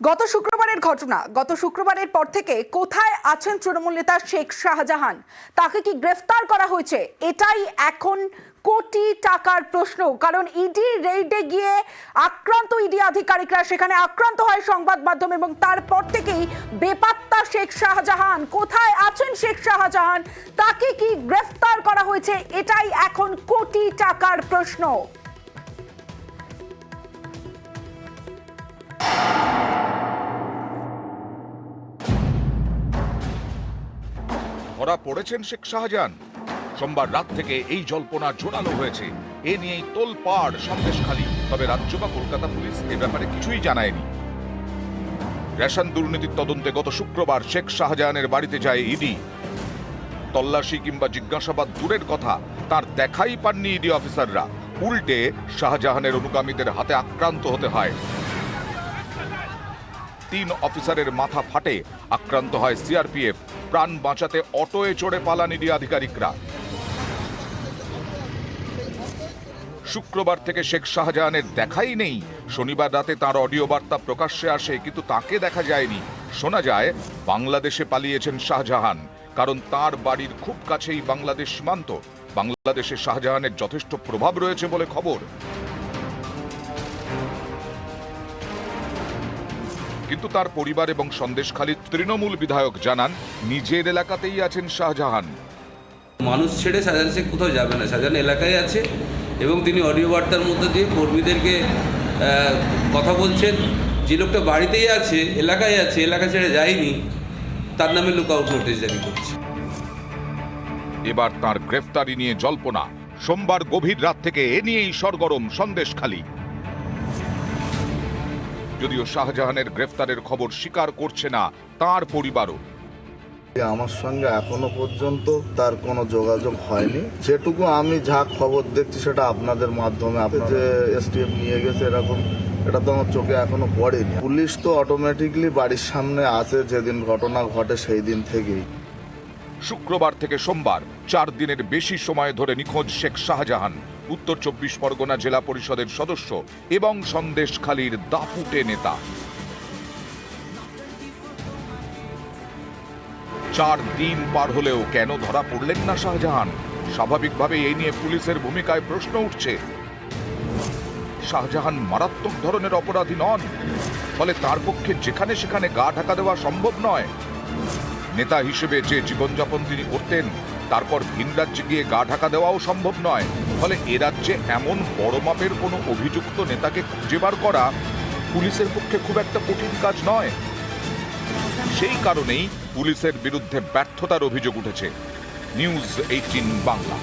গত শুক্রবারের ঘটনা, গত শুক্রবারের পর থেকে কোথায় আছেন তৃণমূল নেতা শেখ শাহজাহান? তাকে কি গ্রেফতার করা হয়েছে? এটাই এখন কোটি টাকার প্রশ্ন। কারণ ইডি রেইডে গিয়ে আক্রান্ত ইডি আধিকারিকরা, সেখানে আক্রান্ত হয় সংবাদ মাধ্যম, এবং তারপর থেকেই বেপাত্তা শেখ শাহজাহান। কোথায় আছেন শেখ শাহজাহান? তাকে কি গ্রেফতার করা হয়েছে? এটাই এখন কোটি টাকার প্রশ্ন। ধরা পড়েছেন শেখ শাহজাহান। সোমবার রাত থেকে এই জল্পনা জোরালো হয়েছে। এ নিয়েই তোলপাড় সন্দেশখালী। তবে রাজ্য বা কলকাতা পুলিশ এ ব্যাপারে কিছুই জানায়নি। রেশন দুর্নীতির তদন্তে গত শুক্রবার শেখ শাহজাহানের বাড়িতে যায় ইডি। তল্লাশি কিংবা জিজ্ঞাসাবাদ দূরের কথা, তার দেখাই পাননি ইডি অফিসাররা। উল্টে শাহজাহানের অনুগামীদের হাতে আক্রান্ত হতে হয়। 3 অফিসারের মাথা ফাটে, আক্রান্ত হয় সিআরপিএফ। প্রাণ বাঁচাতে অটোয়ে চড়ে পালান ইডি আধিকারিকরা। শুক্রবার থেকে শেখ শাহজাহানের দেখাই নেই। শনিবার রাতে তার অডিও বার্তা প্রকাশ্যে আসে, কিন্তু তাকে দেখা যায়নি। শোনা যায় বাংলাদেশে পালিয়েছেন শাহজাহান, কারণ তার বাড়ির খুব কাছেই বাংলাদেশ সীমান্ত। বাংলাদেশে শাহজাহানের যথেষ্ট প্রভাব রয়েছে বলে খবর। কিন্তু তার পরিবার এবং সন্দেশখালীর তৃণমূল বিধায়ক জানান, নিজের এলাকাতেই আছেন শাহজাহান। মানুষ ছেড়ে শাহজাহান শেখ কোথাও যাবে না, শাহজাহান এলাকায় আছে এবং তিনি অডিও বার্তার মধ্যে দিয়ে কর্মীদেরকে কথা বলছেন। যে লোকটা বাড়িতেই আছে, এলাকায় আছে, এলাকা ছেড়ে যায়নি, তার নামে লুকআউট নোটিশ জারি করছে। এবার তার গ্রেফতারি নিয়ে জল্পনা। সোমবার গভীর রাত থেকে এ নিয়েই সরগরম সন্দেশখালী। যদিও শাহজাহানের গ্রেফতারের খবর স্বীকার করছে না তার পরিবারও। আমার সঙ্গে এখনো পর্যন্ত তার কোনো যোগাযোগ হয়নি। যেটুকু আমি যা খবর দেখছি সেটা আপনাদের মাধ্যমে, আপনি যে এসটিএফ নিয়ে গেছে এরকম, এটা তো আমার চোখে এখনো পড়েনি। পুলিশ তো অটোমেটিকলি বাড়ির সামনে আছে যেদিন ঘটনা ঘটে সেই দিন থেকেই। শুক্রবার থেকে সোমবার 4 দিনের বেশি সময় ধরে নিখোঁজ শেখ শাহজাহান। উত্তর 24 পরগনা জেলা পরিষদের সদস্য এবং সন্দেশখালীর দাপুটে নেতা। 4 দিন পার হলেও কেন ধরা পড়লেন না শাহজাহান? স্বাভাবিকভাবে এই নিয়ে পুলিশের ভূমিকায় প্রশ্ন উঠছে। শাহজাহান মারাত্মক ধরনের অপরাধী নন, ফলে তার পক্ষে যেখানে সেখানে গা ঢাকা দেওয়া সম্ভব নয়। নেতা হিসেবে যে জীবনযাপন তিনি করতেন, তারপর ভিন রাজ্যে গিয়ে গা ঢাকা দেওয়াও সম্ভব নয়। ফলে এ রাজ্যে এমন বড় মাপের কোনো অভিযুক্ত নেতাকে খুঁজে বার করা পুলিশের পক্ষে খুব একটা কঠিন কাজ নয়। সেই কারণেই পুলিশের বিরুদ্ধে ব্যর্থতার অভিযোগ উঠেছে। নিউজ 18 বাংলা।